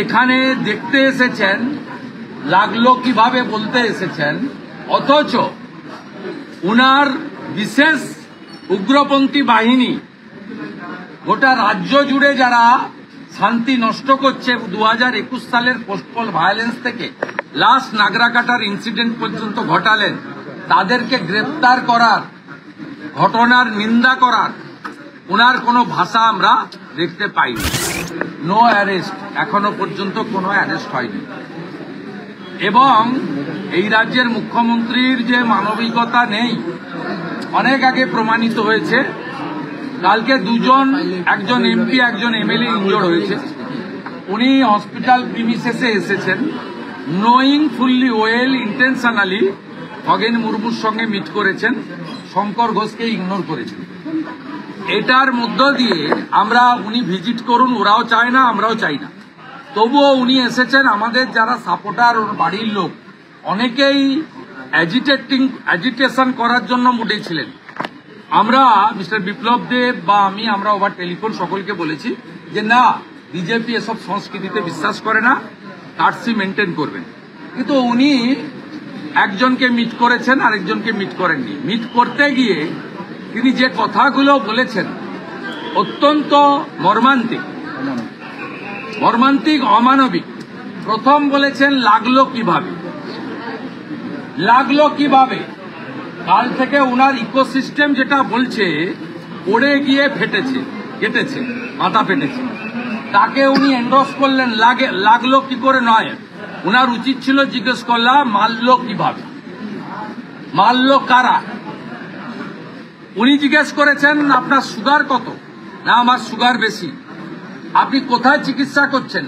এখানে দেখতে এসেছেন, লাগলো কিভাবে বলতে এসেছেন, অথচ উনার বিশেষ উগ্রপন্থী বাহিনী গোটা রাজ্য জুড়ে যারা শান্তি নষ্ট করছে 2021 সালের পোস্টপল ভায়োলেন্স থেকে লাস্ট নাগরাকাটার ইনসিডেন্ট পর্যন্ত ঘটালেন, তাদেরকে গ্রেপ্তার করার, ঘটনার নিন্দা করার উনার কোনো ভাষা আমরা দেখতে পাইনি। নো অ্যারেস্ট, এখনো পর্যন্ত কোনো অ্যারেস্ট হয়নি। এবং এই রাজ্যের মুখ্যমন্ত্রীর যে মানবিকতা নেই অনেক আগে প্রমাণিত হয়েছে। কালকে দুজন, একজন এমপি একজন এমএলএ ইনজোর্ড হয়েছে। উনি হসপিটাল প্রিমিসেসে এসেছেন, knowing fully well intentionally Khagen মুর্মুর সঙ্গে মিট করেছেন, শঙ্কর ঘোষকে ইগনোর করেছেন। এটার মধ্য দিয়ে আমরা, উনি ভিজিট করুন, ওরাও চায় না, আমরাও চাই না, তবুও উনি এসেছেন। আমাদের যারা সাপোর্টার, ওর বাড়ির লোক অনেকেই অ্যাজিটেশন করার জন্য মুডে ছিলেন। আমরা মিস্টার বিপ্লব দেব বা আমরা ওভার টেলিফোন সকলকে বলেছি যে না, বিজেপি এসব সংস্কৃতিতে বিশ্বাস করে না, কার্সি মেনটেন করবেন। কিন্তু উনি একজনকে মিট করেছেন, আরেকজনকে মিট করেননি। মিট করতে গিয়ে তিনি যে কথাগুলো বলেছেন অত্যন্ত মর্মান্তিক, অমানবিক। প্রথম বলেছেন লাগলো কিভাবে। কাল থেকে উনার ইকোসিস্টেম যেটা বলছে পড়ে গিয়ে কেটেছে, মাথা ফেটেছে, তাকে উনি এন্ডোর্স করলেন। লাগলো কি করে নয়, উনার উচিত ছিল জিজ্ঞেস করলা মারলো কিভাবে, মারলো কারা। উনি জিজ্ঞেস করেছেন আপনার সুগার কত, না আমার সুগার বেশি। আপনি কোথায় চিকিৎসা করছেন,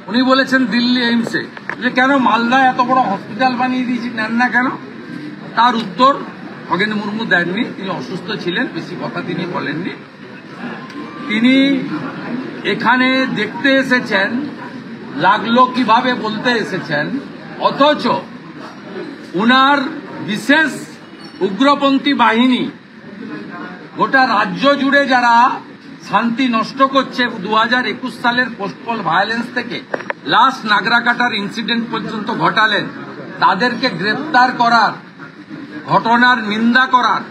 উনি বলেছেন দিল্লি এইমসে। যে কেন মালদায় এত বড় হসপিটাল বানিয়ে দিয়েছি, নেন না কেন? তার উত্তর খগেন মুর্মু দেননি, তিনি অসুস্থ ছিলেন, বেশি কথা তিনি বলেননি। তিনি এখানে দেখতে এসেছেন, লাগলো কিভাবে বলতে এসেছেন, অথচ উনার বিশেষ উগ্রপন্থী বাহিনী গোটা রাজ্য জুড়ে যারা শান্তি নষ্ট করছে 2021 সালের পোস্টপল ভায়োলেন্স থেকে লাস্ট নাগরাকাটার ইনসিডেন্ট পর্যন্ত ঘটালেন, তাদেরকে গ্রেপ্তার করার, ঘটনার নিন্দা করার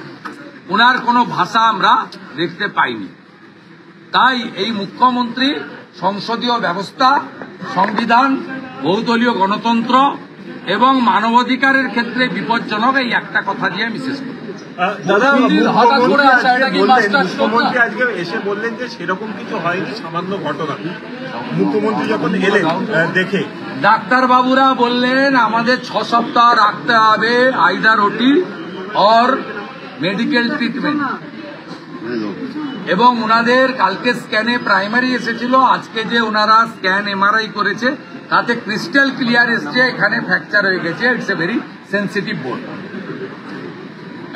উনার কোনো ভাষা আমরা দেখতে পাইনি। তাই এই মুখ্যমন্ত্রী সংসদীয় ব্যবস্থা, সংবিধান, বহুদলীয় গণতন্ত্র এবং মানবাধিকারের ক্ষেত্রে বিপজ্জনক, এই একটা কথা দিয়ে আমি শেষ করি। মুখ্যমন্ত্রী আজকে এসে বললেন যে সেরকম কিছু হয়নি, সামান্য ঘটনা। মুখ্যমন্ত্রী যখন এলেন দেখে, ডাক্তার বাবুরা বললেন আমাদের 6 সপ্তাহ রাখতে হবে আইদার ওটি অর মেডিকেল ট্রিটমেন্ট। এবং ওনাদের কালকে স্ক্যানে প্রাইমারি এসেছিল, আজকে যে ওনারা স্ক্যান এমআরআই করেছে তাতে ক্রিস্টাল ক্লিয়ার এসছে এখানে ফ্র্যাকচার হয়ে গেছে। ইটস এ ভেরি সেন্সিটিভ বোন।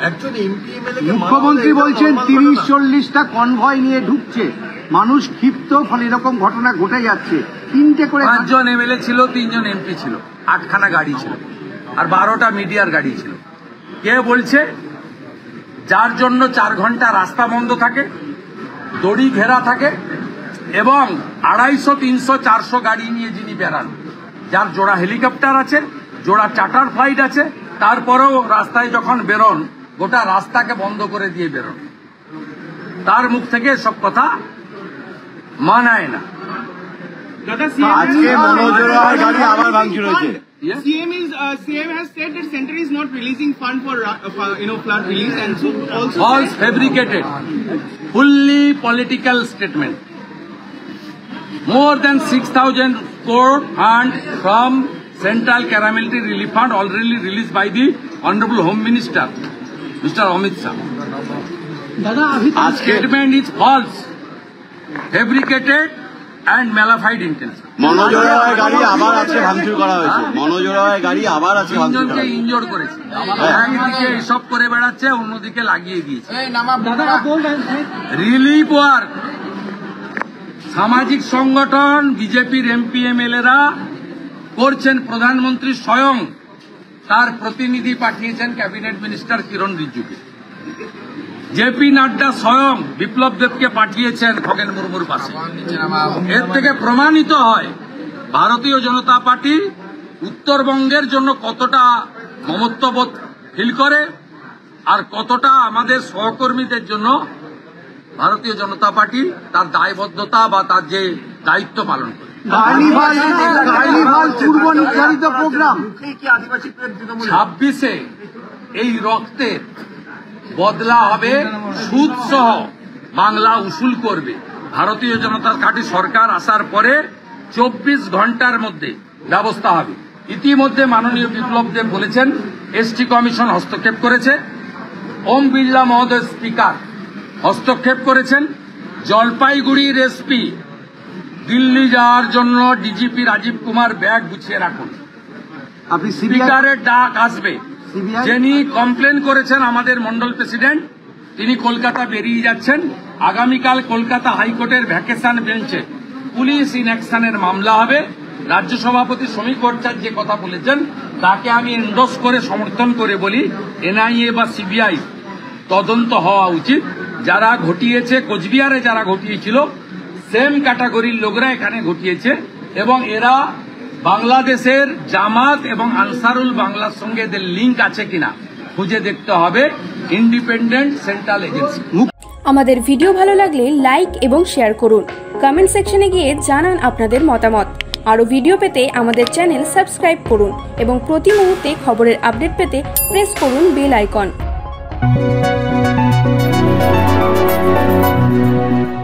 একজন এমপি মুখ্যমন্ত্রী বলছেন 30-40টা কনভয় নিয়ে ঢুকছে, মানুষ ক্ষিপ্ত, ফলে এরকম ঘটনা ঘটে যাচ্ছে। 3টে করে 5 জন এমএলএ ছিল, 3 জন এমপি ছিল, 8খানা গাড়ি ছিল, আর 12টা মিডিয়ার গাড়ি ছিল। কে বলছে? যার জন্য 4 ঘন্টা রাস্তা বন্ধ থাকে, দড়ি ঘেরা থাকে এবং 250, 300, 400 গাড়ি নিয়ে যিনি বেড়ান, যার জোড়া হেলিকপ্টার আছে, জোড়া চার্টার ফ্লাইট আছে, তারপরেও রাস্তায় যখন বেরোন গোটা রাস্তাকে বন্ধ করে দিয়ে বেরোন, তার মুখ থেকে সব কথা মানায় না। আজকে মনোজোড়ার গাড়ি আবার ভাঙচুর হয়েছে। CM has said that center is not releasing fund for flood relief, and so also false, fabricated, fully political statement. More than 6,000 crore fund from Central Calamity Relief Fund already released by the Honorable Home Minister, Mr. Amit Shah. Statement is false, fabricated and malified intention. মনোজোড়ার গাড়ি আবার আজকে ভাঙচুর করা হয়েছে। মনোজোড়ার গাড়ি আবার আজকে ভাঙচুর করা হয়েছে। ইনজোর করেছে, একদিকে এসব করে বেড়াচ্ছে, অন্যদিকে লাগিয়ে দিয়েছে। রিলিফ ওয়ার্ক সামাজিক সংগঠন, বিজেপির এমপি এমএলএরা করছেন। প্রধানমন্ত্রী স্বয়ং তার প্রতিনিধি পাঠিয়েছেন ক্যাবিনেট মিনিস্টার কিরণ রিজিজুকে। জেপি নাড্ডা স্বয়ং বিপ্লব দেবকে পাঠিয়েছেন খগেন মুর্মুর পাশে। এর থেকে প্রমাণিত হয় ভারতীয় জনতা পার্টি উত্তরবঙ্গের জন্য কতটা মমত্ববোধ ফিল করে আর কতটা আমাদের সহকর্মীদের জন্য ভারতীয় জনতা পার্টি তার দায়বদ্ধতা বা তার যে দায়িত্ব পালন করে। কার্নিভাল পূর্ব নির্ধারিত প্রোগ্রাম 26-এ এই রক্তের বদলা হবে, সুদ সহ বাংলা উসুল করবে। ভারতীয় জনতা পার্টি সরকার আসার পরে 24 ঘন্টার মধ্যে ব্যবস্থা হবে। ইতিমধ্যে মাননীয় বিপ্লব দেব বলেছেন এসটি কমিশন হস্তক্ষেপ করেছে, ওম বিড়লা মহোদয় স্পিকার হস্তক্ষেপ করেছেন, জলপাইগুড়ির এসপি দিল্লি যাওয়ার জন্য ডিজিপি রাজীব কুমার ব্যাগ গুছিয়ে রাখুন। আপনি স্পিকারের ডাক আসবে। CBI? যিনি কমপ্লেন করেছেন আমাদের মন্ডল প্রেসিডেন্ট, তিনি কলকাতা বেরিয়ে যাচ্ছেন। আগামীকাল কলকাতা হাইকোর্টের ভ্যাকেশন বেঞ্চে পুলিশ ইনঅ্যাকশনের মামলা হবে। রাজ্য সভাপতি শ্রমিক ভট্টাচার্য যে কথা বলেছেন তাকে আমি এন্ডোর্স করে সমর্থন করে বলি, এনআইএ বা সিবিআই তদন্ত হওয়া উচিত। যারা ঘটিয়েছে, কোচবিহারে যারা ঘটিয়েছিল সেম ক্যাটাগরির লোকরা এখানে ঘটিয়েছে এবং এরা বাংলাদেশের জামাত এবং আনসারুল বাংলার সঙ্গে এদের লিঙ্ক আছে কিনা খুঁজে দেখতে হবে ইন্ডিপেন্ডেন্ট সেন্ট্রাল এজেন্সি। আমাদের ভিডিও ভালো লাগলে লাইক এবং শেয়ার করুন। কমেন্ট সেকশনে গিয়ে জানান আপনাদের মতামত। আরও ভিডিও পেতে আমাদের চ্যানেল সাবস্ক্রাইব করুন এবং প্রতি মুহূর্তে খবরের আপডেট পেতে প্রেস করুন বেল আইকন।